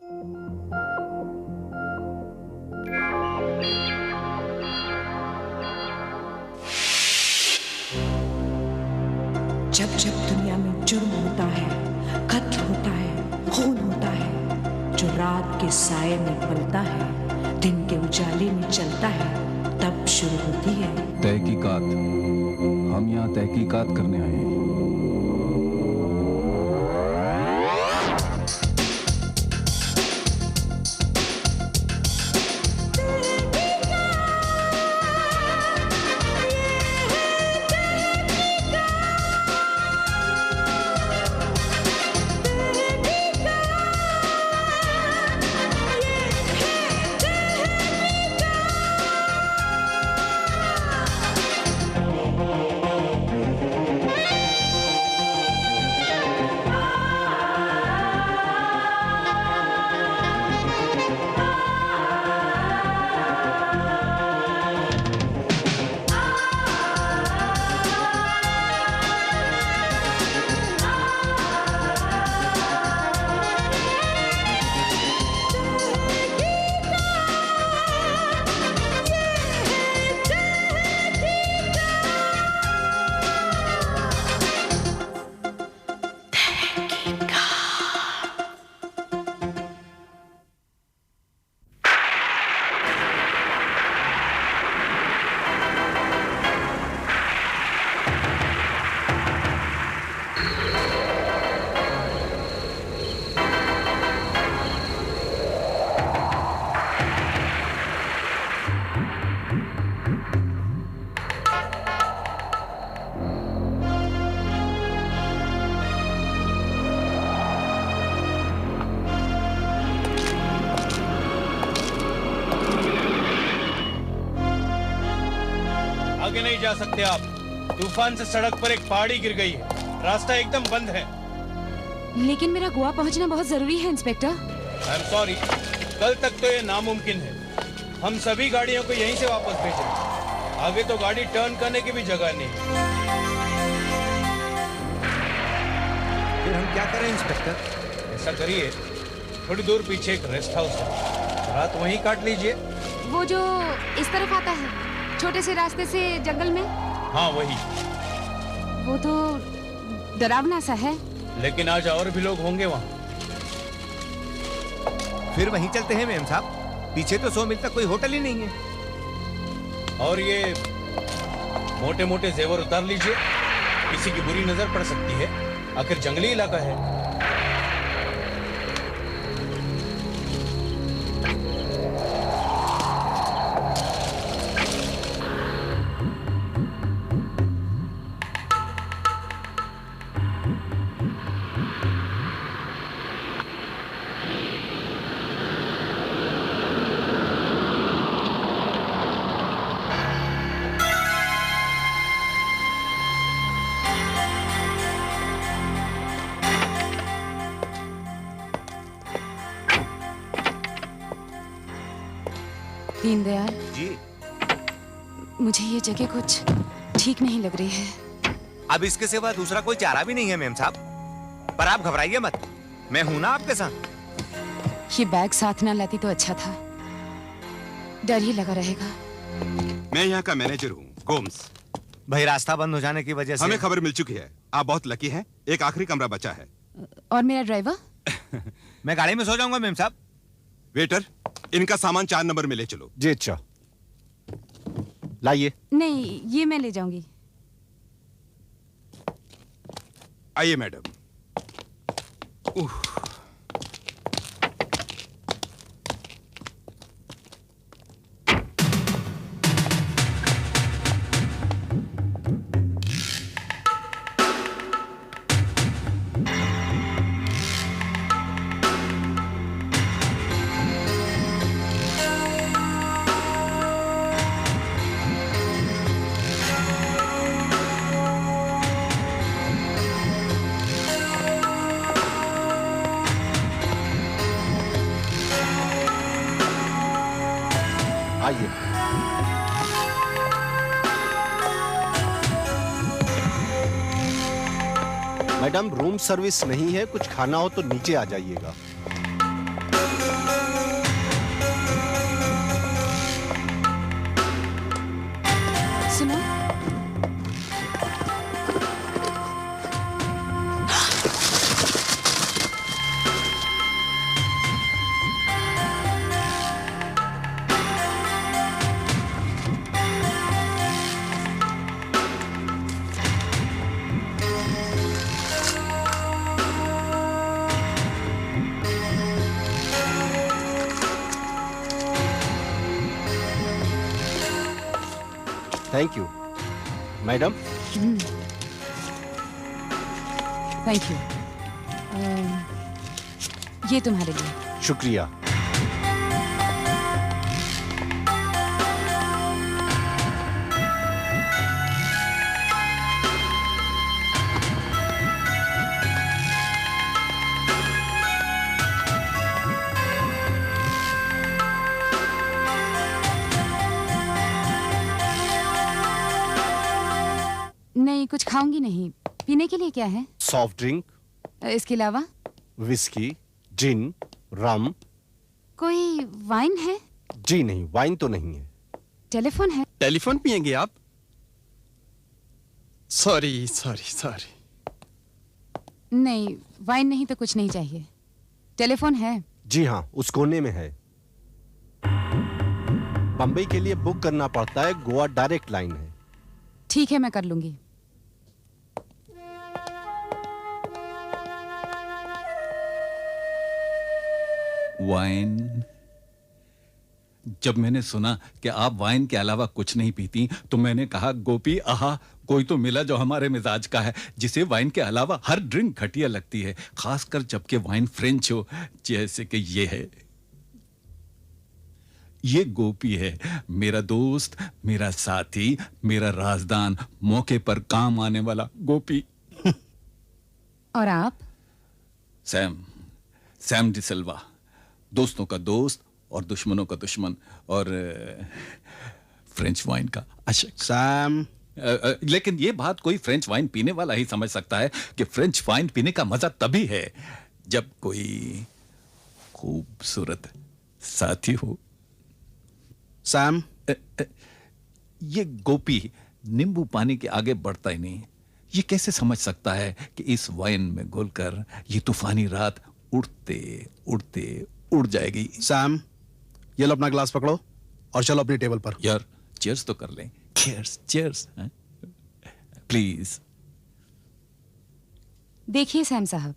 जब जब दुनिया में जुर्म होता है, कत्ल होता है, खून होता है, जो रात के साये में पलता है, दिन के उजाले में चलता है, तब शुरू होती है तहकीकात। हम यहाँ तहकीकात करने आए हैं। आगे नहीं जा सकते आप। तूफान से सड़क पर एक पहाड़ी गिर गई है, रास्ता एकदम बंद है। लेकिन मेरा गोवा पहुंचना बहुत जरूरी है इंस्पेक्टर। आई एम सॉरी, कल तक तो ये नामुमकिन है। हम सभी गाड़ियों को यहीं से वापस भेजेंगे। आगे तो गाड़ी टर्न करने की भी जगह नहीं। फिर हम क्या करें इंस्पेक्टर? ऐसा करिए, थोड़ी दूर पीछे एक रेस्ट हाउस है, रात वहीं काट लीजिए। वो जो इस तरफ आता है, छोटे से रास्ते से जंगल में। हाँ वही। वो तो डरावना सा है। लेकिन आज और भी लोग होंगे वहाँ। फिर वहीं चलते हैं मेम साहब। पीछे तो 100 मील तक कोई होटल ही नहीं है। और ये मोटे मोटे जेवर उतार लीजिए, किसी की बुरी नजर पड़ सकती है, आखिर जंगली इलाका है। दीनदयाल जी, मुझे ये जगह कुछ ठीक नहीं लग रही है। अब इसके सिवा दूसरा कोई चारा भी नहीं है मेम साहब। पर आप घबराइए मत, मैं हूं ना आपके साथ। ये बैग साथ ना लाती तो अच्छा था, डर ही लगा रहेगा। मैं यहाँ का मैनेजर हूँ, गोम्स। भाई रास्ता बंद हो जाने की वजह से हमें खबर मिल चुकी है, आप बहुत लकी हैं। एक आखिरी कमरा बचा है। और मेरा ड्राइवर? मैं गाड़ी में सो जाऊंगा मेम साहब। वेटर, इनका सामान 4 नंबर में ले चलो। जी अच्छा, लाइए। नहीं, ये मैं ले जाऊंगी। आइए मैडम। आइए। मैडम, रूम सर्विस नहीं है, कुछ खाना हो तो नीचे आ जाइएगा। Thank you madam. Thank you. ये तुम्हारे लिए। शुक्रिया। नहीं, कुछ खाऊंगी नहीं। पीने के लिए क्या है? सॉफ्ट ड्रिंक, इसके अलावा? विस्की, जिन, रम। कोई वाइन है? जी नहीं, वाइन तो नहीं है। टेलीफोन है? टेलीफोन पिएंगे आप? Sorry sorry sorry. नहीं, वाइन नहीं तो कुछ नहीं चाहिए। टेलीफोन है? जी हाँ, उस कोने में है। बम्बई के लिए बुक करना पड़ता है, गोवा डायरेक्ट लाइन है। ठीक है, मैं कर लूंगी। वाइन। जब मैंने सुना कि आप वाइन के अलावा कुछ नहीं पीती तो मैंने कहा गोपी आहा, कोई तो मिला जो हमारे मिजाज का है, जिसे वाइन के अलावा हर ड्रिंक घटिया लगती है, खासकर जबकि वाइन फ्रेंच हो, जैसे कि ये है। ये गोपी है, मेरा दोस्त, मेरा साथी, मेरा राजदान, मौके पर काम आने वाला गोपी। और आप? सैम डिसिल्वा, दोस्तों का दोस्त और दुश्मनों का दुश्मन, और फ्रेंच वाइन का आशिक। सैम। लेकिन ये बात कोई फ्रेंच वाइन पीने वाला ही समझ सकता है कि फ्रेंच वाइन पीने का मजा तभी है जब कोई खूबसूरत साथी हो। सैम। ये गोपी नींबू पानी के आगे बढ़ता ही नहीं। ये कैसे समझ सकता है कि इस वाइन में घुलकर ये तूफानी रात उड़ते उड़ते उड़ जाएगी। सैम, ये लो अपना ग्लास पकड़ो और चलो अपनी टेबल पर। यार चीयर्स तो कर लें। Cheers cheers please. देखिए सैम साहब,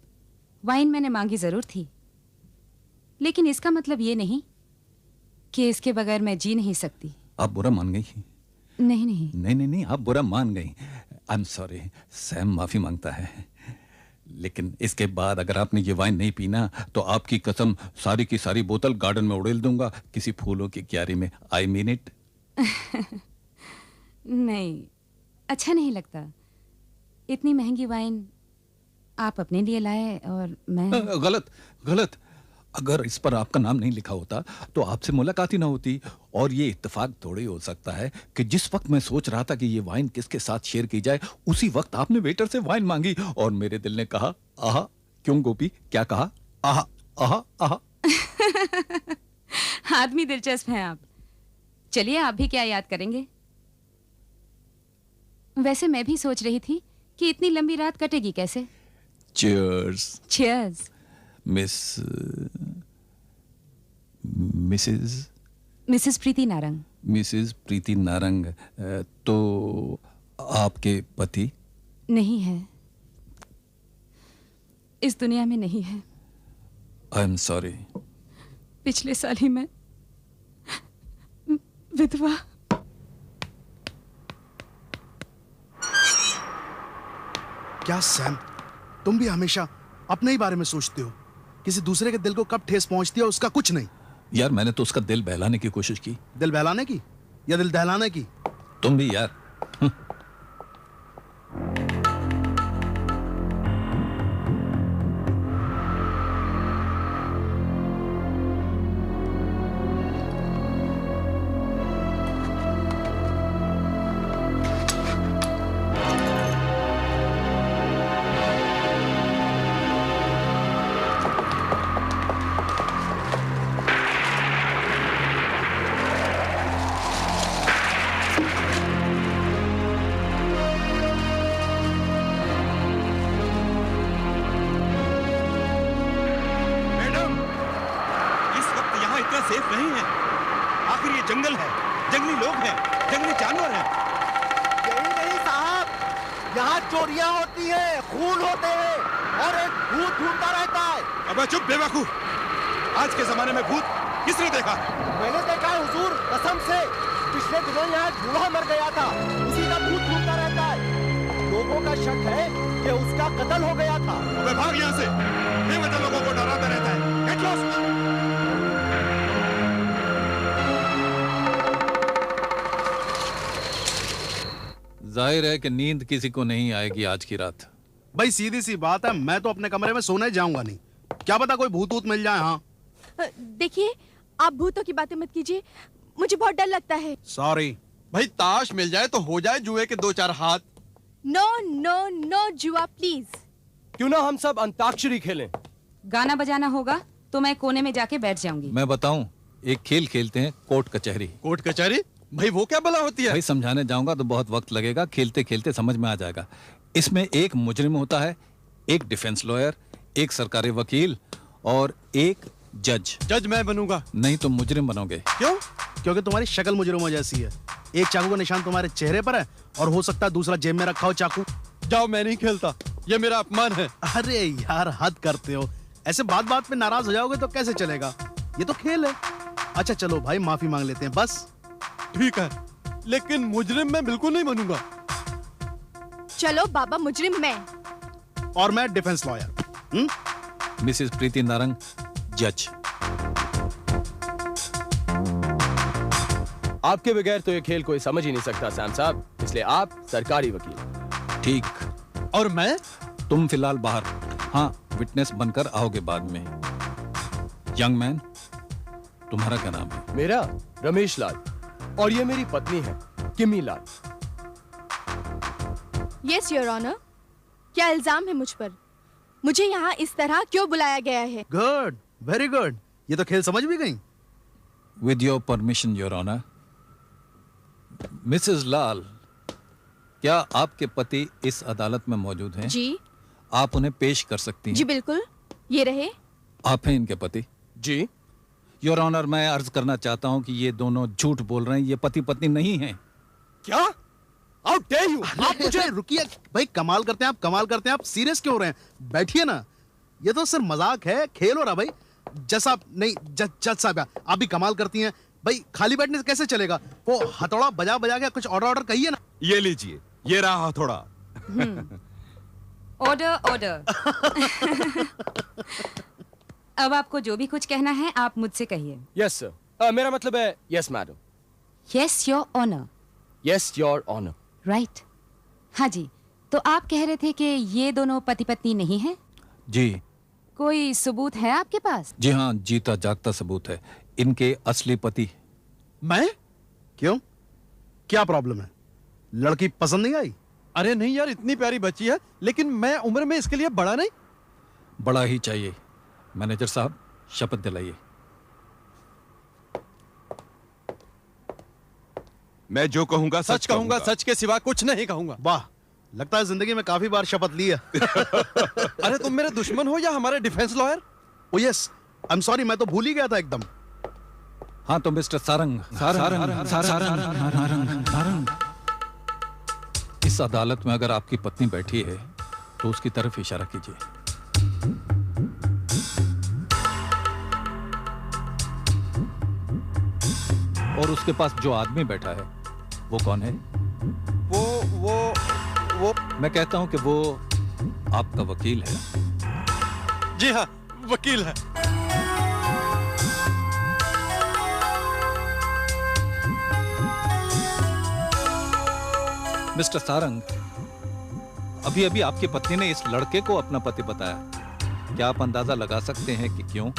वाइन मैंने मांगी जरूर थी, लेकिन इसका मतलब ये नहीं कि इसके बगैर मैं जी नहीं सकती। आप बुरा मान गई? नहीं नहीं नहीं नहीं नहीं, आप बुरा मान गई। I am sorry. सैम माफी मांगता है, लेकिन इसके बाद अगर आपने ये वाइन नहीं पीना तो आपकी कसम सारी की सारी बोतल गार्डन में उड़ेल दूंगा, किसी फूलों की क्यारी में। I mean it. नहीं, अच्छा नहीं लगता। इतनी महंगी वाइन आप अपने लिए लाए और मैं। गलत गलत। अगर इस पर आपका नाम नहीं लिखा होता तो आपसे मुलाकात ही ना होती, और ये इत्तेफाक थोड़ी हो सकता है कि जिस वक्त मैं सोच रहा था कि ये वाइन किसके साथ शेयर की जाए, उसी वक्त आपने वेटर से वाइन मांगी और मेरे दिल ने कहा आहा। क्यों गोपी, क्या कहा? आहा आहा आहा। आदमी दिलचस्प हैं आप। चलिए, आप भी क्या याद करेंगे। वैसे मैं भी सोच रही थी कि इतनी लंबी रात कटेगी कैसे। चीयर्स। चीयर्स। मिसेस प्रीति नारंग। मिसेस प्रीति नारंग। तो आपके पति? नहीं है, इस दुनिया में नहीं है। I am sorry. पिछले साल ही मैं विधवा। क्या सैम, तुम भी हमेशा अपने ही बारे में सोचते हो? किसी दूसरे के दिल को कब ठेस पहुंचती है उसका कुछ नहीं। यार मैंने तो उसका दिल बहलाने की कोशिश की। दिल बहलाने की या दिल दहलाने की? तुम भी यार। सेफ नहीं है। आखिर ये जंगल है, जंगली लोग हैं, जंगली जानवर हैं। यही नहीं साहब, यहाँ चोरियां होती हैं, खून होते हैं और एक भूत ढूंढता रहता है। अबे चुप बेवकूफ। आज के जमाने में भूत किसने देखा? मैंने देखा है हुजूर, कसम से। पिछले दिनों यहाँ एक बूढ़ा मर गया था, उसी का भूत घूमता रहता है। लोगों का शक है कि उसका कत्ल हो गया था। अबे भाग यहाँ से, बेवजह लोगों को डराता रहता है। Get lost. जाहिर है कि नींद किसी को नहीं आएगी आज की रात। भाई सीधी सी बात है, मैं तो अपने कमरे में सोने जाऊंगा नहीं। क्या पता कोई भूत ऊत मिल जाए। हाँ देखिए, आप भूतों की बातें मत कीजिए, मुझे बहुत डर लगता है। सॉरी। भाई ताश मिल जाए तो हो जाए जुए के 2-4 हाथ। नो नो नो जुआ प्लीज। क्यों ना हम सब अंताक्षरी खेलें? गाना बजाना होगा तो मैं कोने में जाके बैठ जाऊंगी। मैं बताऊं, एक खेल खेलते हैं, कोर्ट कचहरी। कोर्ट कचहरी? भाई वो क्या बला होती है? भाई समझाने जाऊंगा तो बहुत वक्त लगेगा, खेलते खेलते समझ में आ जाएगा। इसमें एक मुजरिम होता है, एक डिफेंस लॉयर, एक सरकारी वकील और एक जज। जज मैं बनूंगा। नहीं, तुम मुजरिम बनोगे। क्यों? क्योंकि तुम्हारी शक्ल मुजरिमों जैसी है। एक चाकू का निशान तुम्हारे चेहरे पर है और हो सकता है दूसरा जेब में रखा हो चाकू। जाओ, मैं नहीं खेलता, ये मेरा अपमान है। अरे यार हद करते हो, ऐसे बात बात पे नाराज हो जाओगे तो कैसे चलेगा? ये तो खेल है। अच्छा चलो भाई, माफी मांग लेते हैं बस। ठीक है, लेकिन मुजरिम मैं बिल्कुल नहीं बनूंगा। चलो बाबा, मुजरिम मैं। और मैं डिफेंस लॉयर। मिसेस प्रीति नारंग, जज। आपके बगैर तो ये खेल कोई समझ ही नहीं सकता सैम साहब, इसलिए आप सरकारी वकील। ठीक। और मैं? तुम फिलहाल बाहर। हाँ, विटनेस बनकर आओगे बाद में। यंग मैन, तुम्हारा क्या नाम है? मेरा रमेश लाल, और ये मेरी पत्नी है किमी लाल। Yes your honour. क्या इल्जाम है मुझ पर? मुझे यहाँ इस तरह क्यों बुलाया गया है? Good, very good. ये तो खेल समझ भी गई। With your permission your honour. Mrs Lal, क्या आपके पति इस अदालत में मौजूद हैं? जी। आप उन्हें पेश कर सकती हैं। जी बिल्कुल, ये रहे। आप हैं इनके पति? जी। योर ऑनर, मैं अर्ज करना चाहता हूं कि ये दोनों झूठ बोल रहे हैं, ये पति पत्नी नहीं हैं। क्या? How dare you? आप मुझे रुकिए भाई, कमाल करते हैं आप, कमाल करते हैं आप। सीरियस क्यों हो रहे हैं? बैठिए ना, ये तो सिर्फ मजाक है, खेल हो रहा भाई। जज साहब नहीं, जज साहब आप भी कमाल करती हैं भाई। खाली बैठने से कैसे चलेगा? वो हथौड़ा बजा बजा के कुछ ऑर्डर कहिए ना। ये लीजिए, ये रहा हथौड़ा। Order order. अब आपको जो भी कुछ कहना है आप मुझसे कहिए। Yes sir. मेरा मतलब है yes madam. Yes your honour. Yes your honour. Right. हाँ जी, तो आप कह रहे थे कि ये दोनों पति पत्नी नहीं हैं? जी। कोई सबूत है आपके पास? जी हाँ, जीता जागता सबूत है। इनके असली पति। मैं? क्यों, क्या प्रॉब्लम है? लड़की पसंद नहीं आई? अरे नहीं यार, इतनी प्यारी बच्ची है, लेकिन मैं उम्र में इसके लिए बड़ा नहीं। बड़ा ही चाहिए। मैनेजर साहब, शपथ दिलाइए। मैं जो कहूंगा सच कहूंगा, सच के सिवा कुछ नहीं कहूंगा। वाह, लगता है जिंदगी में काफी बार शपथ ली है। अरे तुम मेरे दुश्मन हो या हमारे defence lawyer? O yes, I am sorry, मैं तो भूल ही गया था एकदम। हाँ तो मिस्टर सारंग, सारंग, इस अदालत में अगर आपकी पत्नी बैठी है तो उसकी तरफ इशारा कीजिए। और उसके पास जो आदमी बैठा है वो कौन है? वो मैं कहता हूं कि वो आपका वकील है। जी हाँ, वकील है। मिस्टर सारंग, अभी अभी आपकी पत्नी ने इस लड़के को अपना पति बताया। क्या आप अंदाजा लगा सकते हैं कि क्यों?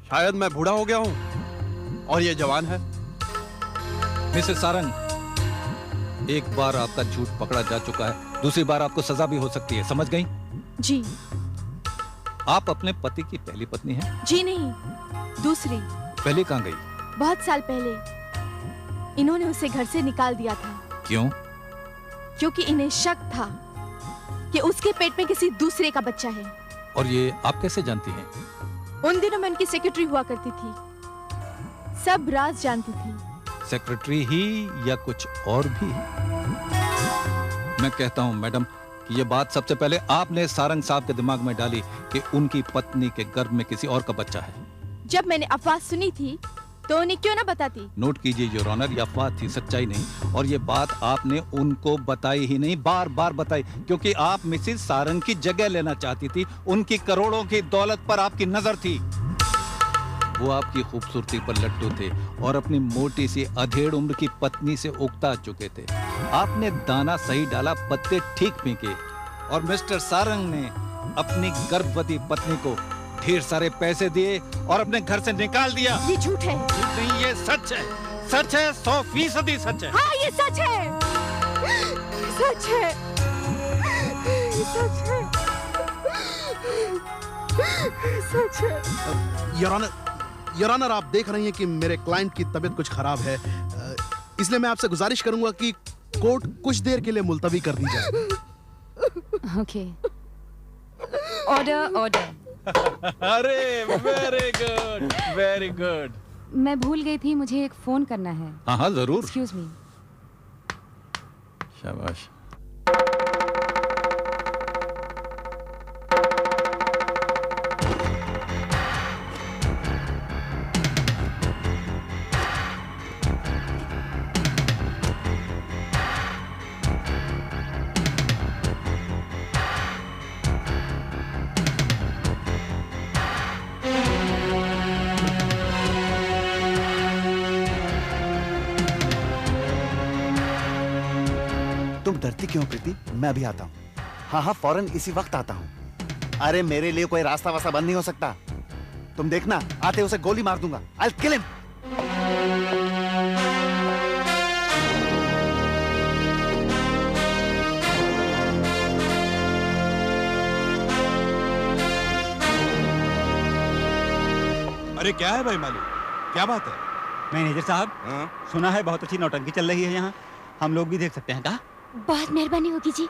शायद मैं बूढ़ा हो गया हूं और ये जवान है। मिसेस सारंग, एक बार आपका झूठ पकड़ा जा चुका है, दूसरी बार आपको सजा भी हो सकती है, समझ गई? जी। आप अपने पति की पहली पत्नी हैं? जी नहीं, दूसरी। पहले कहाँ गई? बहुत साल पहले इन्होंने उसे घर से निकाल दिया था। क्यों? क्योंकि इन्हें शक था कि उसके पेट में किसी दूसरे का बच्चा है। और ये आप कैसे जानती हैं? उन दिनों मैं उनकी सेक्रेटरी हुआ करती थी, सब राज जानती थी। सेक्रेटरी ही या कुछ और भी? मैं कहता हूं मैडम कि ये बात सबसे पहले आपने सारंग साहब के दिमाग में डाली कि उनकी पत्नी के गर्भ में किसी और का बच्चा है। जब मैंने अफवाह सुनी थी तो उन्हें क्यों ना बताती? नोट कीजिए योर ऑनर, ये अफवाह थी, सच्चाई नहीं। और ये बात आपने उनको बताई ही नहीं, बार बार बताई, क्योंकि आप मिसिस सारंग की जगह लेना चाहती थी। उनकी करोड़ों की दौलत पर आपकी नजर थी। वो आपकी खूबसूरती पर लट्टू थे और अपनी मोटी सी अधेड़ उम्र की पत्नी से उकता चुके थे। आपने दाना सही डाला, पत्ते ठीक फेंके, और मिस्टर सारंग ने अपनी गर्भवती पत्नी को ढेर सारे पैसे दिए और अपने घर से निकाल दिया। ये झूठ है। नहीं, ये सच है, सच है, 100% सच है। हाँ, ये सच है, सच है, सच है, सच है। योर ऑनर, आप देख रही हैं कि मेरे क्लाइंट की तबीयत कुछ खराब है, इसलिए मैं आपसे गुजारिश करूंगा कि कोर्ट कुछ देर के लिए मुलतवी कर दी जाए। ओके। Order, order. अरे वेरी गुड, वेरी गुड। मैं भूल गई थी, मुझे एक फोन करना है। हाँ हाँ जरूर। Excuse me. शाबाश। तुम डरती क्यों प्रीति? मैं अभी आता हूँ। हाँ हाँ, फौरन इसी वक्त आता हूँ। अरे मेरे लिए कोई रास्ता वास्ता बंद नहीं हो सकता। तुम देखना, आते उसे गोली मार दूंगा। I'll kill him। अरे क्या है भाई मालिक, क्या बात है? मैनेजर साहब, सुना है बहुत अच्छी नौटंकी चल रही है यहाँ, हम लोग भी देख सकते हैं क्या? बहुत मेहरबानी होगी जी।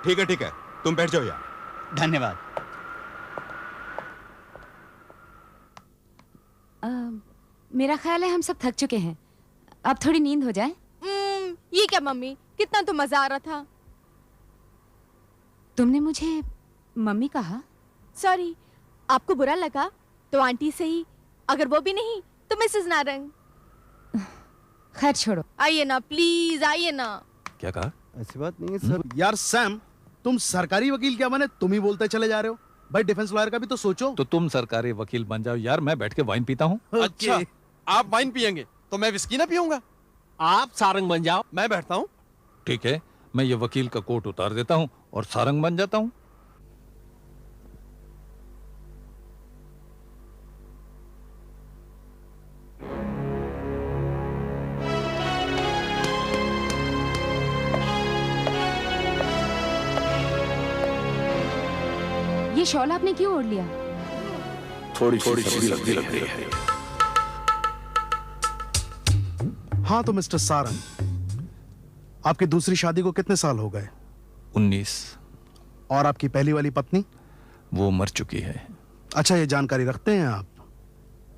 ठीक है ठीक है, तुम बैठ जाओ यहाँ। धन्यवाद। मेरा ख्याल है हम सब थक चुके हैं, अब थोड़ी नींद हो जाए। ये क्या मम्मी, कितना तो मजा आ रहा था। तुमने मुझे मम्मी कहा? सॉरी, आपको बुरा लगा तो आंटी से ही, अगर वो भी नहीं तो मिसेस नारंग। खैर छोड़ो, आइए ना प्लीज, आइए ना। क्या कहा? ऐसी बात नहीं है सर। यार सैम, तुम सरकारी वकील क्या बने, तुम ही बोलते चले जा रहे हो। भाई डिफेंस लॉयर का भी तो सोचो। तो तुम सरकारी वकील बन जाओ यार, मैं बैठ के वाइन पीता हूँ। अच्छा, आप वाइन पियेंगे तो मैं विस्की ना पीऊंगा। आप सारंग बन जाओ, मैं बैठता हूँ। ठीक है, मैं ये वकील का कोट उतार देता हूँ और सारंग बन जाता हूँ। ये शॉल आपने क्यों ओढ़ लिया? थोड़ी सी लगती है। हाँ तो मिस्टर सारंग, आपकी दूसरी शादी को कितने साल हो गए? 19। और आपकी पहली वाली पत्नी? वो मर चुकी है। अच्छा, ये जानकारी रखते हैं आप?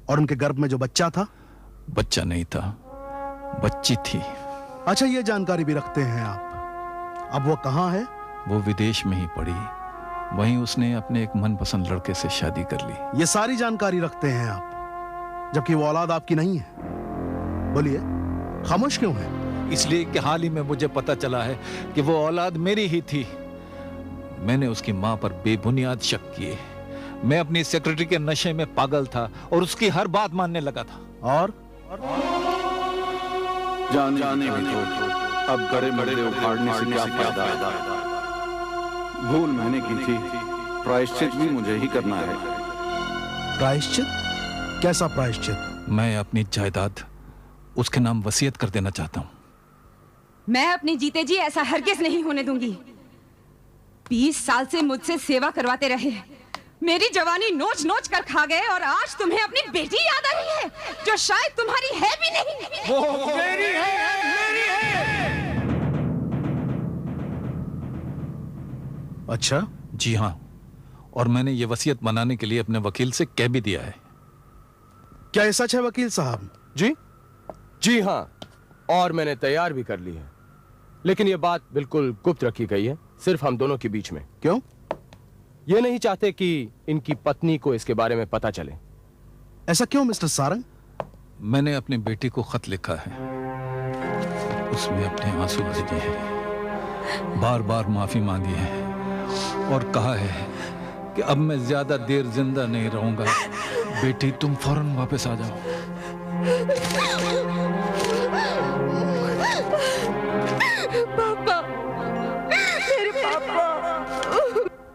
और उनके गर्भ में जो बच्चा था? बच्चा नहीं था, बच्ची थी। अच्छा, ये जानकारी भी रखते हैं आप? अब वो कहाँ है? वो विदेश में ही पड़ी, वहीं उसने अपने एक मनपसंद लड़के से शादी कर ली। ये सारी जानकारी रखते हैं आप, जबकि वो औलाद आपकी नहीं है। बोलिए, खामोश क्यों है? इसलिए कि हाल ही में मुझे पता चला है कि वो औलाद मेरी ही थी। मैंने उसकी मां पर बेबुनियाद शक किए। मैं अपनी सेक्रेटरी के नशे में पागल था और उसकी हर बात मानने लगा था। और जाने भी तो अब बड़े बड़े उखाड़ने से क्या फायदा? भूल मैंने की थी, प्रायश्चित भी मुझे ही करना है। प्रायश्चित? कैसा प्रायश्चित? मैं अपनी जायदाद उसके नाम वसीयत कर देना चाहता हूँ। मैं अपनी जीते जी ऐसा हरगिज नहीं होने दूंगी। 20 साल से मुझसे सेवा करवाते रहे, मेरी जवानी नोच नोच कर खा गए, और आज तुम्हें अपनी बेटी याद आ रही है जो शायद तुम्हारी है भी नहीं। वो मेरी है, मेरी है। अच्छा? जी हाँ, और मैंने ये वसीयत बनाने के लिए अपने वकील से कह भी दिया है। क्या ये सच है वकील साहब? जी हाँ, और मैंने तैयार भी कर ली है, लेकिन ये बात बिल्कुल गुप्त रखी गई है, सिर्फ हम दोनों के बीच में। क्यों? ये नहीं चाहते कि इनकी पत्नी को इसके बारे में पता चले। ऐसा क्यों मिस्टर सारंग? मैंने अपनी बेटी को खत लिखा है, उसमें अपने आंसू भेजे हैं, बार बार माफी मांगी है और कहा है कि अब मैं ज्यादा देर जिंदा नहीं रहूंगा। बेटी तुम फौरन वापस आ जाओ। पापा, मेरे पापा।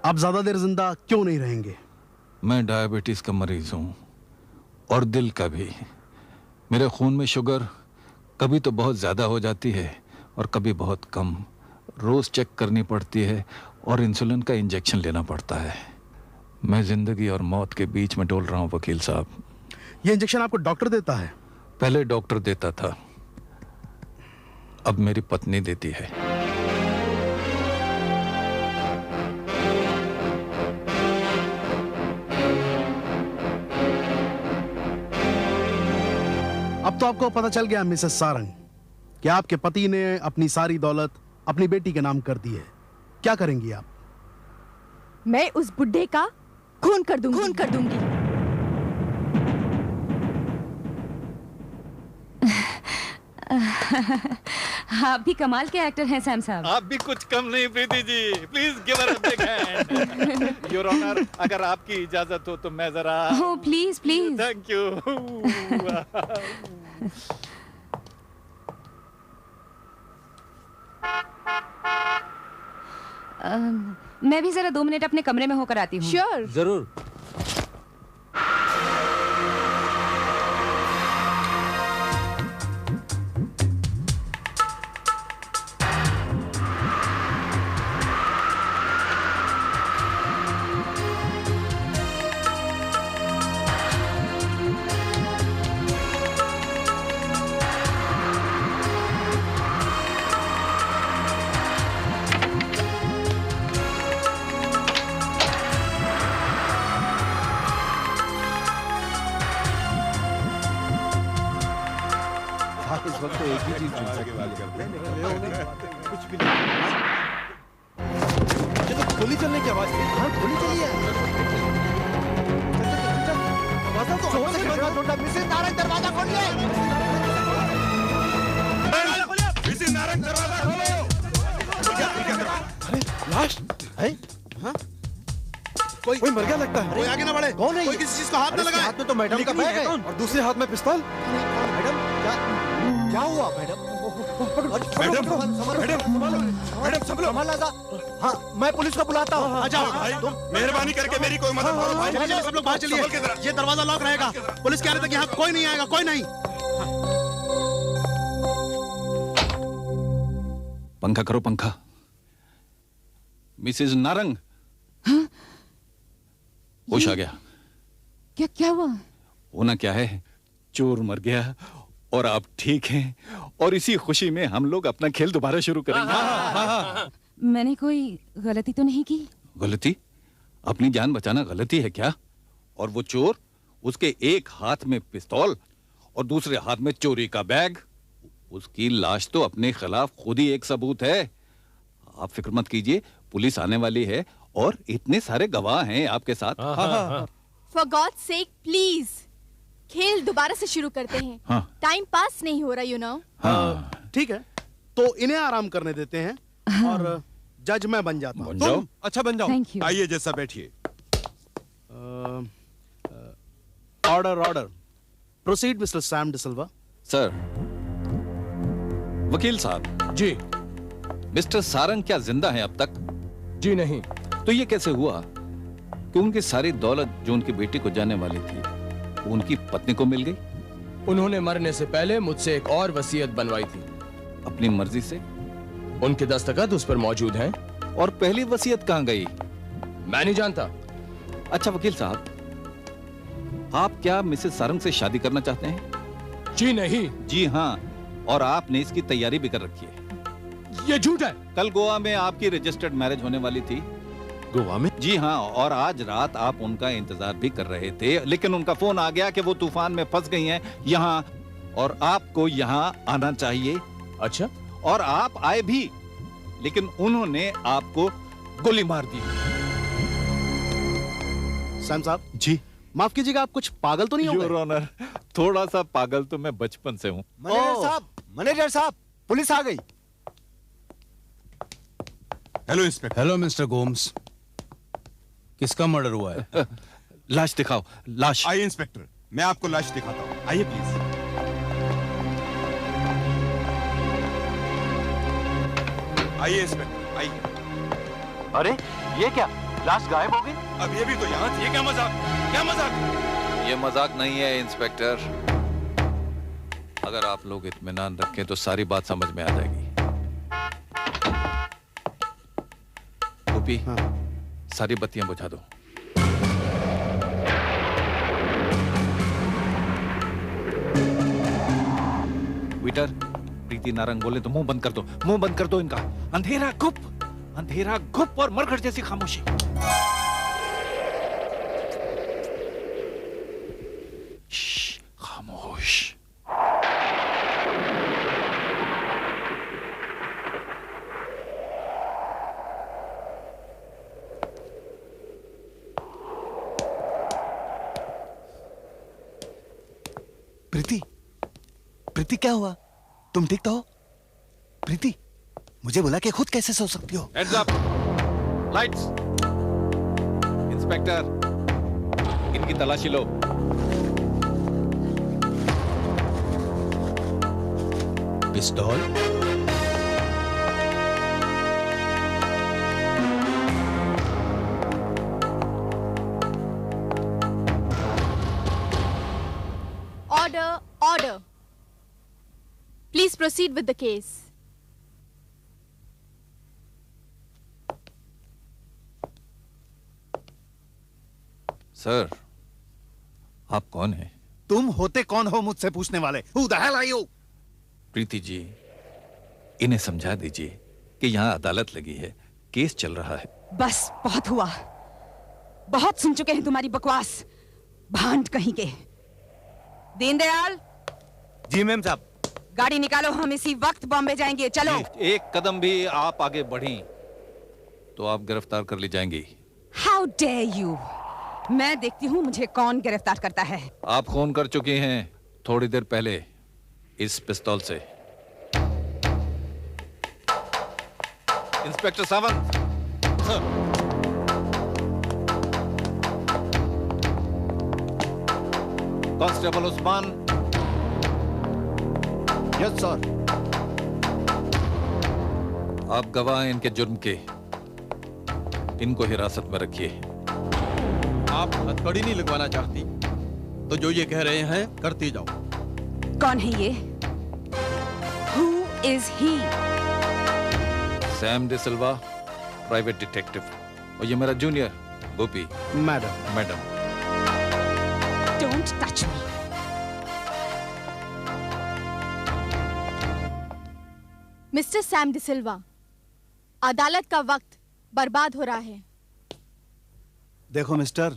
आप ज्यादा देर जिंदा क्यों नहीं रहेंगे? मैं डायबिटीज का मरीज हूं और दिल का भी। मेरे खून में शुगर कभी तो बहुत ज्यादा हो जाती है और कभी बहुत कम। रोज चेक करनी पड़ती है और इंसुलिन का इंजेक्शन लेना पड़ता है। मैं जिंदगी और मौत के बीच में डोल रहा हूं वकील साहब। ये इंजेक्शन आपको डॉक्टर देता है? पहले डॉक्टर देता था, अब मेरी पत्नी देती है। अब तो आपको पता चल गया मिसेस सारंग कि आपके पति ने अपनी सारी दौलत अपनी बेटी के नाम कर दी है। क्या करेंगी आप? मैं उस बुड्ढे का खून कर दूंगी। आप भी कमाल के एक्टर हैं सैम साहब। आप भी कुछ कम नहीं Preeti ji. Please give her a big hand. Your honour, अगर आपकी इजाजत हो तो मैं जरा। Oh please please. Thank you. मैं भी जरा 2 मिनट अपने कमरे में होकर आती हूँ। श्योर। जरूर। इस वक्त तो एक ही चीज चुन सकते हैं। कुछ भी नहीं। ये तो गोली चलने की आवाज थी। हाँ, गोली चली है। दरवाजा तो जोर से खोलो। मिसेस नारंग दरवाजा खोलिए। मिसेस नारंग दरवाजा खोलो। अरे लाश है? हाँ? कोई मर गया लगता है। कोई आगे ना बढ़े। कौन है? कोई किसी चीज को हाथ न लगाए। हाथ में तो मैडम का बैग है और दूसरे हाथ में पिस्तौल। मैडम क्या हुआ मैडम? मैडम संभलो। हाँ, मैं पुलिस को बुलाता हूँ। अच्छा भाई, मेहरबानी करके मेरी कोई मदद करो भाई। चलिए सब लोग बाहर चलिए। ये दरवाजा लॉक रहेगा। पुलिस कह रही थी कि यहाँ कोई नहीं आएगा, कोई नहीं। पंखा करो पंखा। मिसेज नारंग। हाँ? होश आ गया? क्या हुआ? होना क्या है, चोर मर गया और आप ठीक हैं और इसी खुशी में हम लोग अपना खेल दोबारा शुरू करेंगे। मैंने कोई गलती तो नहीं की? गलती? अपनी जान बचाना गलती है क्या? और वो चोर, उसके एक हाथ में पिस्तौल और दूसरे हाथ में चोरी का बैग। उसकी लाश तो अपने खिलाफ खुद ही एक सबूत है। आप फिक्र मत कीजिए, पुलिस आने वाली है और इतने सारे गवाह हैं आपके साथ। For God's sake, please, खेल दोबारा से शुरू करते हैं। हाँ। टाइम पास नहीं हो रहा, you know। हाँ। ठीक है, तो इन्हें आराम करने देते हैं और जज मैं बन जाता हूँ। तुम अच्छा बन जाओ। Thank you. आइए जैसा बैठिए। Order. Proceed mister Sam D'Silva. Sir, वकील साहब जी। मिस्टर सारंग क्या जिंदा हैं अब तक? जी नहीं। तो ये कैसे हुआ कि उनकी सारी दौलत जो उनकी बेटी को जाने वाली थी वो उनकी पत्नी को मिल गई? उन्होंने मरने से पहले मुझसे एक और वसीयत बनवाई थी। अपनी मर्जी से? उनके दस्तखत उस पर मौजूद हैं। और पहली वसीयत कहाँ गई? मैं नहीं जानता। अच्छा वकील साहब, आप क्या मिसेस सारंग से शादी करना चाहते हैं? जी नहीं। जी हाँ, और आपने इसकी तैयारी भी कर रखी है। ये झूठ है। कल गोवा में आपकी रजिस्टर्ड मैरिज होने वाली थी। गोवा में? जी हाँ, और आज रात आप उनका इंतजार भी कर रहे थे, लेकिन उनका फोन आ गया कि वो तूफान में फंस गई हैं यहाँ और आपको यहाँ आना चाहिए। अच्छा। और आप आए भी, लेकिन उन्होंने आपको गोली मार दी। सैम साहब जी, माफ कीजिएगा, आप कुछ पागल तो नहीं हो गए? योर ऑनर, थोड़ा सा पागल तो मैं बचपन से हूँ। मैनेजर साहब, पुलिस आ गई। Hello inspector. Hello mister Gomes, किसका मर्डर हुआ है? लाश दिखाओ, लाश। आइए इंस्पेक्टर, मैं आपको लाश दिखाता हूँ, आइए प्लीज। आइए इंस्पेक्टर, आइए। अरे ये क्या, लाश गायब हो गई? अब ये भी तो यहाँ थी। ये क्या मजाक, क्या मजाक? ये मजाक नहीं है इंस्पेक्टर। अगर आप लोग इत्मीनान रखें तो सारी बात समझ में आ जाएगी। गोपी, सारी बत्तियां बुझा दो। वेटर, प्रीति नारंग बोले तो मुंह बंद कर दो, मुंह बंद कर दो इनका। अंधेरा गुप और मरघट जैसी खामोशी। खामोश। प्रीति क्या हुआ? तुम ठीक तो हो? प्रीति, मुझे बोला कि खुद कैसे सो सकती हो? Hands up! Lights! इंस्पेक्टर, इनकी तलाशी लो। पिस्तौल? Order. Please proceed with the case. Sir, आप कौन हैं? तुम होते कौन हो मुझसे पूछने वाले? Who the hell are you? Preeti ji, इन्हें समझा दीजिए कि यहाँ अदालत लगी है, केस चल रहा है। बस बहुत हुआ, बहुत सुन चुके हैं तुम्हारी बकवास, भांड कहीं के। दीनदयाल। जी मैम साहब। गाड़ी निकालो, हम इसी वक्त बॉम्बे जाएंगे, चलो। एक कदम भी आप आगे बढ़ी तो आप गिरफ्तार कर ली जाएंगी। How dare you! मैं देखती हूँ मुझे कौन गिरफ्तार करता है। आप खून कर चुकी हैं थोड़ी देर पहले इस पिस्तौल से। Inspector Sawant. Constable Usman. Yes sir. आप गवाह हैं इनके जुर्म के, इनको हिरासत में रखिए। आप हथकड़ी नहीं लगवाना चाहती तो जो ये कह रहे हैं करती जाओ। कौन है ये? Who is he? Sam D'Silva, private detective. और ये मेरा junior Gopi. Madam. Don't touch me. Mister Sam D'Silva, अदालत का वक्त बर्बाद हो रहा है। देखो मिस्टर,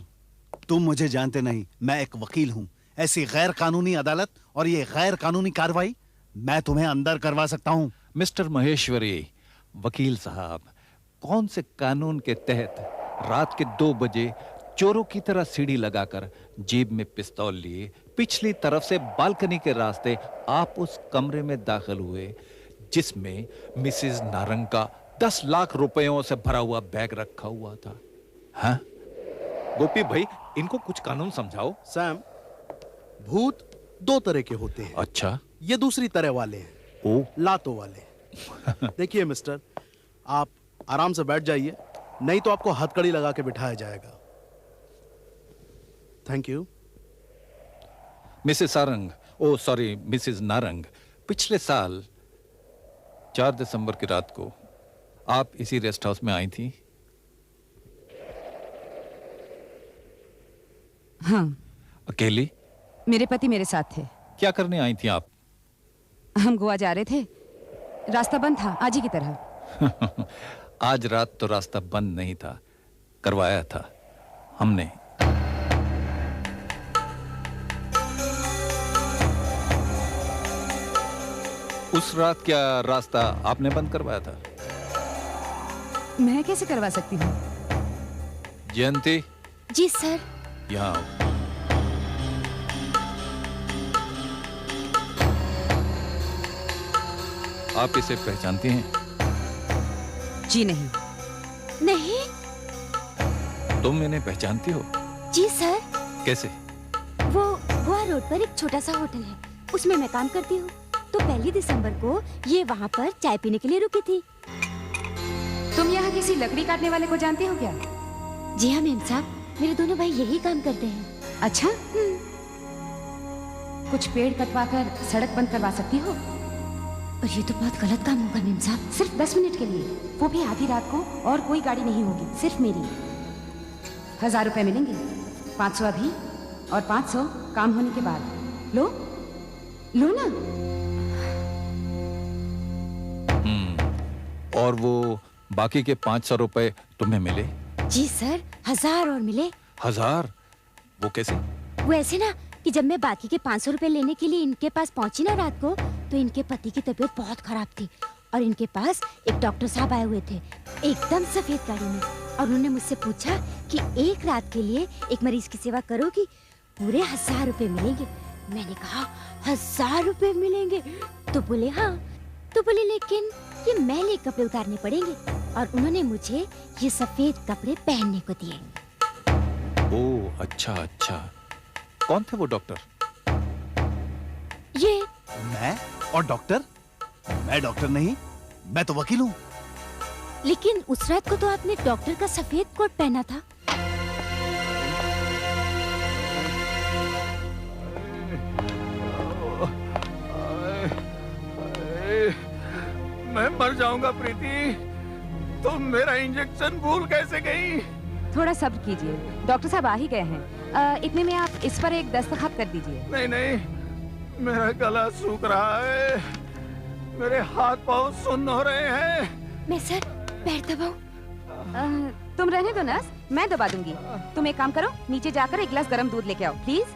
तुम मुझे जानते नहीं, मैं एक वकील हूं। ऐसी गैर कानूनी अदालत और ये गैर कानूनी कार्रवाई मैं तुम्हें अंदर करवा सकता हूं। मिस्टर महेश्वरी, वकील साहब, कौन से कानून के तहत रात के 2 बजे चोरों की तरह सीढ़ी लगाकर जेब में पिस्तौल लिए पिछली तरफ से बालकनी के रास्ते आप उस कमरे में दाखिल हुए जिसमें मिसेस नारंग का 10 लाख रुपयों से भरा हुआ बैग रखा हुआ था? हाँ? गोपी भाई, इनको कुछ कानून समझाओ। सैम, भूत 2 तरह के होते हैं। अच्छा। ये दूसरी तरह वाले हैं। ओ, लातों वाले। देखिए मिस्टर, आप आराम से बैठ जाइए, नहीं तो आपको हथकड़ी लगा के बिठाया जाएगा। Thank you. Mrs Sarang, oh sorry Mrs Narang, पिछले साल 4 दिसंबर की रात को आप इसी रेस्ट हाउस में आई थी? हाँ। अकेली? मेरे पति मेरे साथ थे। क्या करने आई थी आप? हम गोवा जा रहे थे, रास्ता बंद था, आज ही की तरह। आज रात तो रास्ता बंद नहीं था, करवाया था हमने। उस रात क्या रास्ता आपने बंद करवाया था? मैं कैसे करवा सकती हूँ? जयंती। जी सर। यहाँ आओ। आप इसे पहचानती हैं? जी नहीं। नहीं? तुम इन्हें पहचानती हो? जी सर। कैसे? वो गोवा रोड पर एक छोटा सा होटल है, उसमें मैं काम करती हूँ। तो 1 दिसंबर को ये वहाँ पर चाय पीने के लिए रुकी थी। तुम यहाँ किसी लकड़ी काटने वाले को जानते हो क्या? जी हाँ मेम साहब, मेरे दोनों भाई यही काम करते हैं। अच्छा? कुछ पेड़ कटवाकर सड़क बंद करवा सकती हो? और ये तो बहुत गलत काम होगा मेम साहब। सिर्फ 10 मिनट के लिए, वो भी आधी रात को, और कोई गाड़ी नहीं होगी, सिर्फ मेरी। 1000 रुपए मिलेंगे, 500 अभी और 500 काम होने के बाद। लो लो ना। और वो बाकी के 500 रुपए तुम्हें मिले? जी सर, 1000 और मिले। 1000? वो कैसे? वो ऐसे ना कि जब मैं बाकी के 500 रुपए लेने के लिए इनके पास पहुंची ना रात को, तो इनके पति की तबीयत बहुत खराब थी और इनके पास एक डॉक्टर साहब आए हुए थे, एकदम सफेद गाड़ी में। और उन्होंने मुझसे पूछा कि एक रात के लिए एक मरीज की सेवा करोगी, पूरे 1000 रुपए मिलेंगे। मैंने कहा 1000 रुपए मिलेंगे? तो बोले हाँ। तो बोले लेकिन ये मैले कपड़े उतारने पड़ेंगे, और उन्होंने मुझे ये सफेद कपड़े पहनने को दिए। ओह अच्छा अच्छा। कौन थे वो डॉक्टर? ये मैं? और डॉक्टर? मैं डॉक्टर नहीं, मैं तो वकील हूँ। लेकिन उस रात को तो आपने डॉक्टर का सफेद कोट पहना था। मैं मर जाऊंगा प्रीति। तुम मेरा इंजेक्शन भूल कैसे गई? थोड़ा सब्र कीजिए, डॉक्टर साहब आ ही गए हैं। इतने में आप इस पर एक दस्तखत कर दीजिए। नहीं नहीं, मेरा गला सूख रहा है, मेरे हाथ पांव सुन्न हो रहे हैं। मैं सर पैर दबाऊं? तुम रहने दो नर्स, मैं दबा दूंगी। तुम एक काम करो, नीचे जाकर एक गिलास गर्म दूध लेके आओ प्लीज।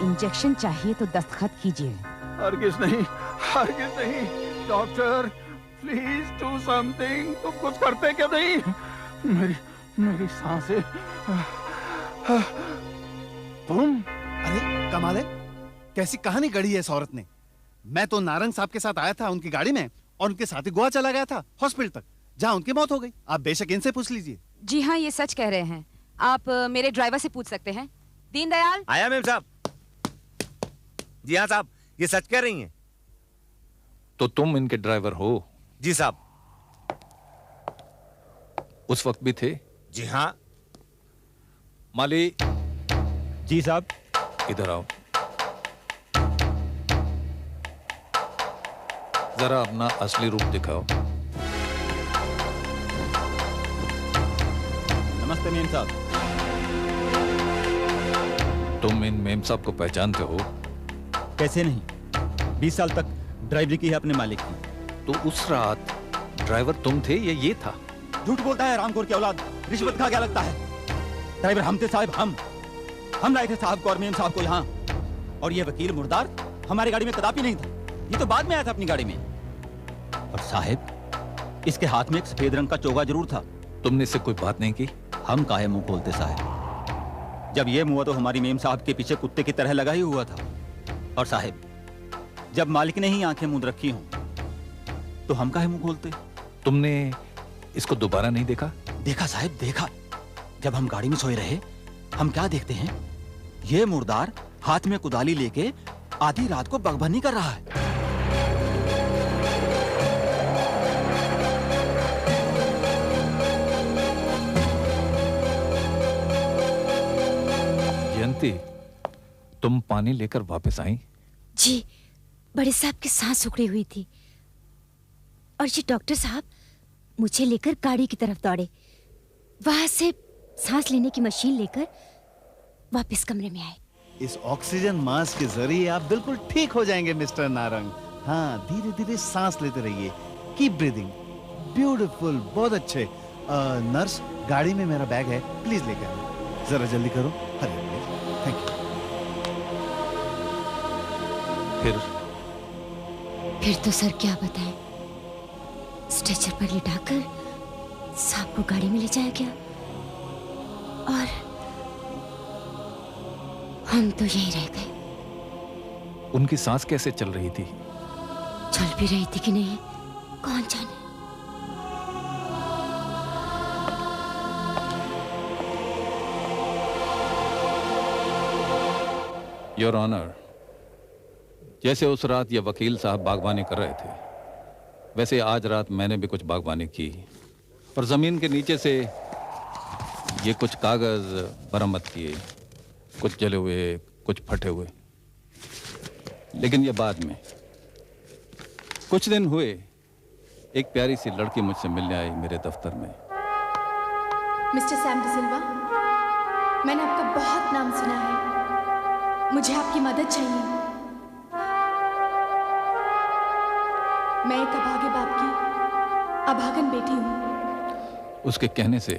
इंजेक्शन चाहिए तो दस्तखत कीजिए। हरगिज नहीं, हरगिज नहीं। Doctor please do something. तुम कुछ करते क्यों नहीं? मेरी सांसें। तुम? अरे कमाल है, कैसी कहानी गढ़ी है इस औरत ने। मैं तो नारंग साहब के साथ आया था उनकी गाड़ी में, और उनके साथ ही गोवा चला गया था हॉस्पिटल तक, जहाँ उनकी मौत हो गई। आप बेशक इनसे पूछ लीजिए। जी हाँ, ये सच कह रहे हैं। आप मेरे ड्राइवर से पूछ सकते हैं। दीनदयाल। आया मेम साहब। जी हाँ साहब, ये सच कह रही हैं। तो तुम इनके ड्राइवर हो? जी साहब। उस वक्त भी थे? जी हाँ। माली। जी साहब। इधर आओ। जरा अपना असली रूप दिखाओ। नमस्ते मेम साहब। तुम इन मेम साहब को पहचानते हो? कैसे नहीं, 20 साल तक ड्राइवरी की है अपने मालिक की। तो उस रात ड्राइवर तुम थे या ये था? झूठ बोलता है रामखोर की औलाद, रिश्वत खा क्या लगता है? ड्राइवर हम थे साहब, हम लाए थे साहब को और मेम साहब को यहाँ। और ये वकील मुर्दार हमारी गाड़ी में कदापि नहीं था, ये तो बाद में आया था अपनी गाड़ी में। और साहब, इसके हाथ में एक सफेद रंग का चोगा जरूर था। तुमने इससे कोई बात नहीं की? हम काहे मुंह खोलते साहब, जब ये मुआ तो हमारी मेम साहब के पीछे कुत्ते की तरह लगा ही हुआ था। और साहब, जब मालिक ने ही आंखें मूंद रखी हों तो हम काहे मुंह खोलते? तुमने इसको दोबारा नहीं देखा? देखा साहब, देखा। जब हम गाड़ी में सोए रहे, हम क्या देखते हैं, ये मुर्दार हाथ में कुदाली लेके आधी रात को बगबनी कर रहा है। जयंती, तुम पानी लेकर वापस आई? जी, बड़े साहब की सांस उखड़ी हुई थी और ये डॉक्टर साहब मुझे लेकर गाड़ी की तरफ दौड़े। वहां से सांस लेने की मशीन लेकर वापस कमरे में आए। इस ऑक्सीजन मास्क के जरिए आप बिल्कुल ठीक हो जाएंगे मिस्टर नारंग। हाँ, धीरे धीरे सांस लेते रहिए। Keep breathing. ब्यूटीफुल, बहुत अच्छे। नर्स, गाड़ी में मेरा बैग है, प्लीज लेकर आओ। जरा जल्दी करो। हरी थैंक यू। फिर तो सर क्या बताएं, स्ट्रेचर पर लिटाकर साहब को गाड़ी में ले जाया गया और हम तो यहीं रह गए। उनकी सांस कैसे चल रही थी? चल भी रही थी कि नहीं कौन जाने। योर ऑनर, जैसे उस रात ये वकील साहब बागवानी कर रहे थे, वैसे आज रात मैंने भी कुछ बागवानी की और जमीन के नीचे से ये कुछ कागज बरामद किए, कुछ जले हुए, कुछ फटे हुए। लेकिन ये बाद में। कुछ दिन हुए, एक प्यारी सी लड़की मुझसे मिलने आई मेरे दफ्तर में। मिस्टर सैम डिसिल्वा, मैंने आपका बहुत नाम सुना है। मुझे आपकी मदद चाहिए। मैं एक अभागे बाप की अभागन बेटी हूँ। उसके कहने से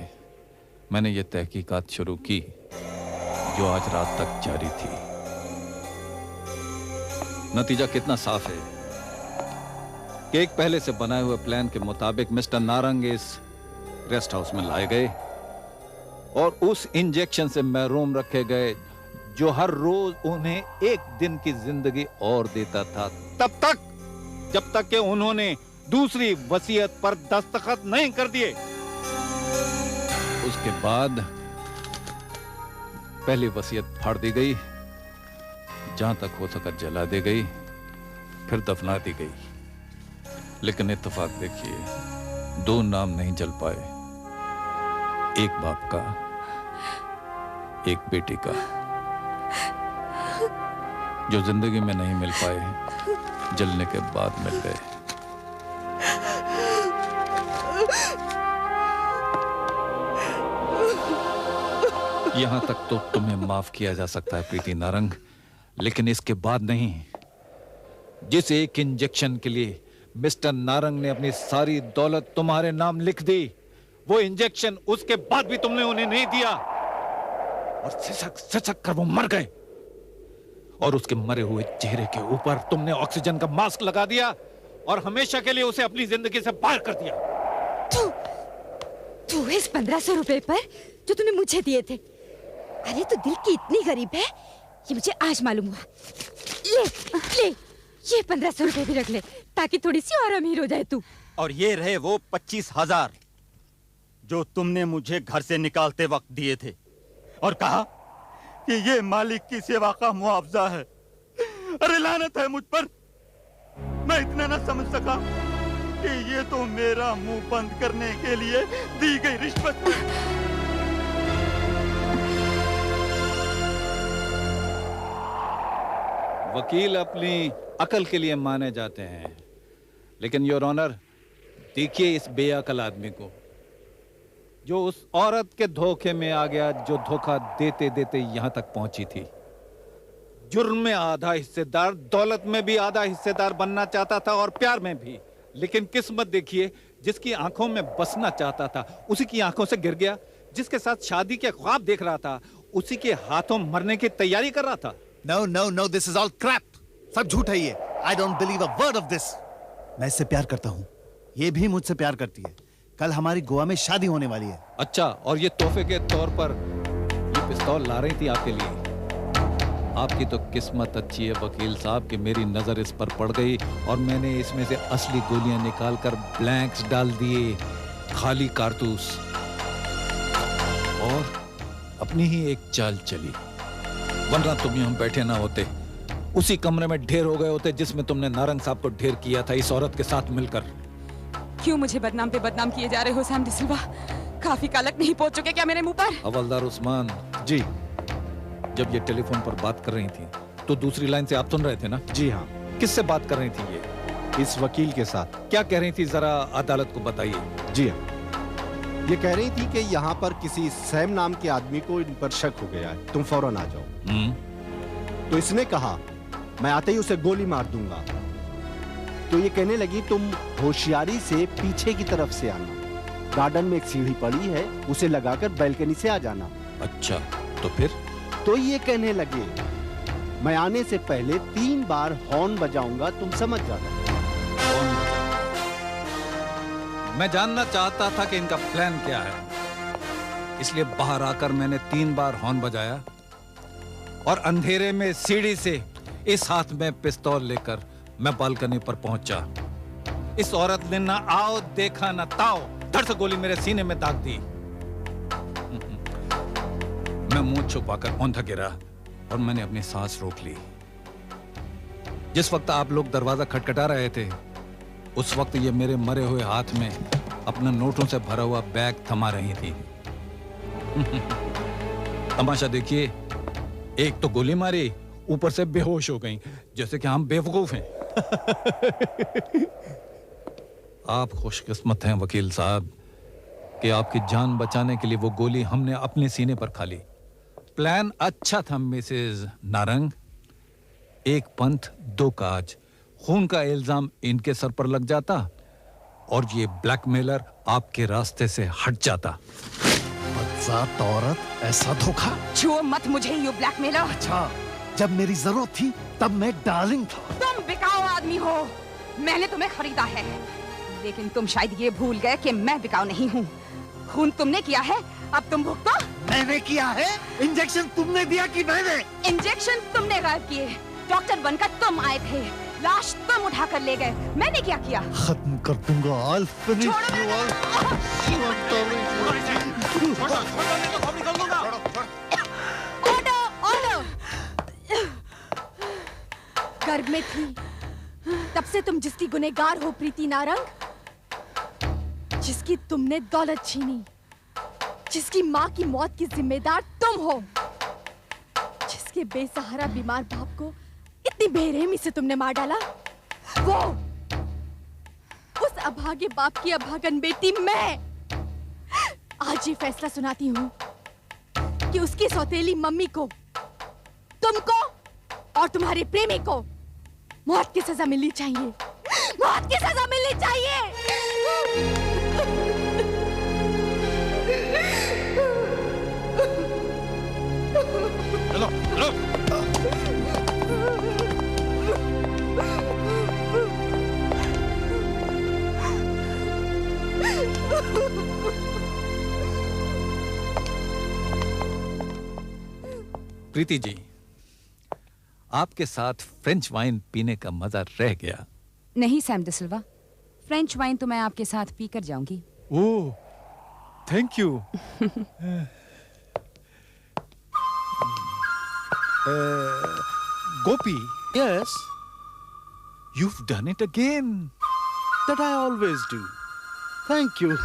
मैंने ये तहकीकात शुरू की जो आज रात तक जारी थी। नतीजा कितना साफ है कि एक पहले से बनाए हुए प्लान के मुताबिक मिस्टर नारंग इस रेस्ट हाउस में लाए गए और उस इंजेक्शन से महरूम रखे गए जो हर रोज उन्हें एक दिन की जिंदगी और देता था, तब तक जब तक कि उन्होंने दूसरी वसीयत पर दस्तखत नहीं कर दिए। उसके बाद पहली वसीयत फाड़ दी गई, जहां तक हो सका जला दी गई, फिर दफना दी गई। लेकिन इत्तेफाक देखिए, दो नाम नहीं जल पाए, एक बाप का, एक बेटी का, जो जिंदगी में नहीं मिल पाए, जलने के बाद मिल गए। यहां तक तो तुम्हें माफ किया जा सकता है प्रीति नारंग, लेकिन इसके बाद नहीं। जिस एक इंजेक्शन के लिए मिस्टर नारंग ने अपनी सारी दौलत तुम्हारे नाम लिख दी, वो इंजेक्शन उसके बाद भी तुमने उन्हें नहीं दिया और सिसक सिसक कर वो मर गए। और उसके मरे हुए चेहरे के ऊपर तुमने ऑक्सीजन का मास्क लगा दिया और हमेशा के लिए उसे अपनी जिंदगी से बाहर कर दिया। तू इस 1500 रुपए पर जो तूने मुझे दिए थे, अरे तू दिल की इतनी गरीब है, ये मुझे आज मालूम हुआ। ले ये 1500 रुपए भी रख ले ताकि थोड़ी सी और अमीर हो जाए तू। और ये रहे वो 25,000 जो तुमने मुझे घर से निकालते वक्त दिए थे और कहा कि ये मालिक की सेवा का मुआवजा है। अरे लानत है मुझ पर, मैं इतना ना समझ सका कि ये तो मेरा मुंह बंद करने के लिए दी गई रिश्वत है। वकील अपनी अकल के लिए माने जाते हैं, लेकिन योर ऑनर, देखिए इस बेअकल आदमी को जो उस औरत के धोखे में आ गया, जो धोखा देते देते यहां तक पहुंची थी। जुर्म में आधा हिस्सेदार, दौलत में भी आधा हिस्सेदार बनना चाहता था और प्यार में भी। लेकिन किस्मत देखिए, जिसकी आंखों में बसना चाहता था उसी की आंखों से गिर गया। जिसके साथ शादी के ख्वाब देख रहा था उसी के हाथों मरने की तैयारी कर रहा था। No, no, no, this is all crap. सब झूठ है ये। I don't believe a word of this. मैं इससे प्यार करता हूँ, ये भी मुझसे प्यार करती है। कल हमारी गोवा में शादी होने वाली है। अच्छा, और ये तोहफे के तौर पर ये पिस्तौल ला रही थी आपके लिए। आपकी तो किस्मत अच्छी है वकील साहब कि मेरी नजर इस पर पड़ गई और मैंने इसमें से असली गोलियां निकालकर ब्लैंक्स डाल दिए, खाली कारतूस। और अपनी ही एक चाल चली, वरना तुम यहाँ बैठे ना होते, उसी कमरे में ढेर हो गए होते जिसमें तुमने नारंग साहब को ढेर किया था इस औरत के साथ मिलकर। क्यों मुझे बदनाम पे बदनाम किए जा रहे हो सैम डिसिल्वा? काफी कालक नहीं पहुंच चुके क्या मेरे मुंह पर? हवलदार उस्मान जी, जब ये टेलीफोन पर बात कर रही थी तो दूसरी लाइन से आप सुन रहे थे ना? जी हाँ। किससे बात कर रही थी ये? इस वकील के साथ। क्या कह रही थी, जरा अदालत को बताइए। जी हाँ, ये कह रही थी कि यहाँ पर किसी सैम नाम के आदमी को इन पर शक हो गया है, तुम फौरन आ जाओ। तो इसने कहा मैं आते ही उसे गोली मार दूंगा। तो ये कहने लगी तुम होशियारी से पीछे की तरफ से आना, गार्डन में एक सीढ़ी पड़ी है, उसे लगाकर बैल्कनी से आ जाना। अच्छा, तो फिर? तो ये कहने लगे मैं आने से पहले 3 बार हॉर्न बजाऊंगा, तुम समझ जाना। मैं जानना चाहता था कि इनका प्लान क्या है। इसलिए बाहर आकर मैंने 3 बार हॉर्न बजाया और अंधेरे में सीढ़ी से इस हाथ में पिस्तौल लेकर मैं बालकनी पर पहुंचा। इस औरत ने ना आओ देखा ना ताओ, धड़ से गोली मेरे सीने में दाग दी। मैं मुंह छुपाकर औंधा गिरा और मैंने अपनी सांस रोक ली। जिस वक्त आप लोग दरवाजा खटखटा रहे थे, उस वक्त ये मेरे मरे हुए हाथ में अपने नोटों से भरा हुआ बैग थमा रही थी। तमाशा देखिए, एक तो गोली मारी, ऊपर से बेहोश हो गई, जैसे कि हम बेवकूफ हैं। आप खुशकिस्मत हैं वकील साहब कि आपकी जान बचाने के लिए वो गोली हमने अपने सीने पर खा ली। प्लान अच्छा था मिसेज नारंग, एक पंथ दो काज। खून का इल्जाम इनके सर पर लग जाता और ये ब्लैकमेलर आपके रास्ते से हट जाता। बदजात औरत, ऐसा धोखा। छुओ मत मुझे, यू ब्लैकमेलर। अच्छा, जब मेरी जरूरत थी तब मैं डार्लिंग था। तुम बिकाऊ आदमी हो, मैंने तुम्हें खरीदा है, लेकिन तुम शायद ये भूल गए कि मैं बिकाऊ नहीं हूँ। खून तुमने किया है, अब तुम भुगतो। मैंने किया है? इंजेक्शन तुमने दिया कि मैंने? इंजेक्शन तुमने गायब किए, डॉक्टर बनकर तुम आए थे, लाश तुम उठा कर ले गए, मैंने क्या किया? खत्म कर दूंगा। I'll finish गर्भ में थी तब से तुम जिसकी गुनहगार हो प्रीति नारंग, जिसकी तुमने दौलत छीनी, जिसकी माँ की मौत की जिम्मेदार तुम हो, जिसके बेसहारा बीमार बाप को इतनी बेरहमी से तुमने मार डाला, वो उस अभागे बाप की अभागन बेटी मैं आज ये फैसला सुनाती हूँ कि उसकी सौतेली मम्मी को, तुमको और तुम्हारे प्रेमी को मौत की सजा मिलनी चाहिए, मौत की सजा मिलनी चाहिए। चलो चलो। प्रीति जी, आपके साथ फ्रेंच वाइन पीने का मजा रह गया। नहीं सैम डिसिल्वा, फ्रेंच वाइन तो मैं आपके साथ पी कर जाऊंगी। Oh, thank you. Gopi. Yes. You've done it again. That I always do. Thank you.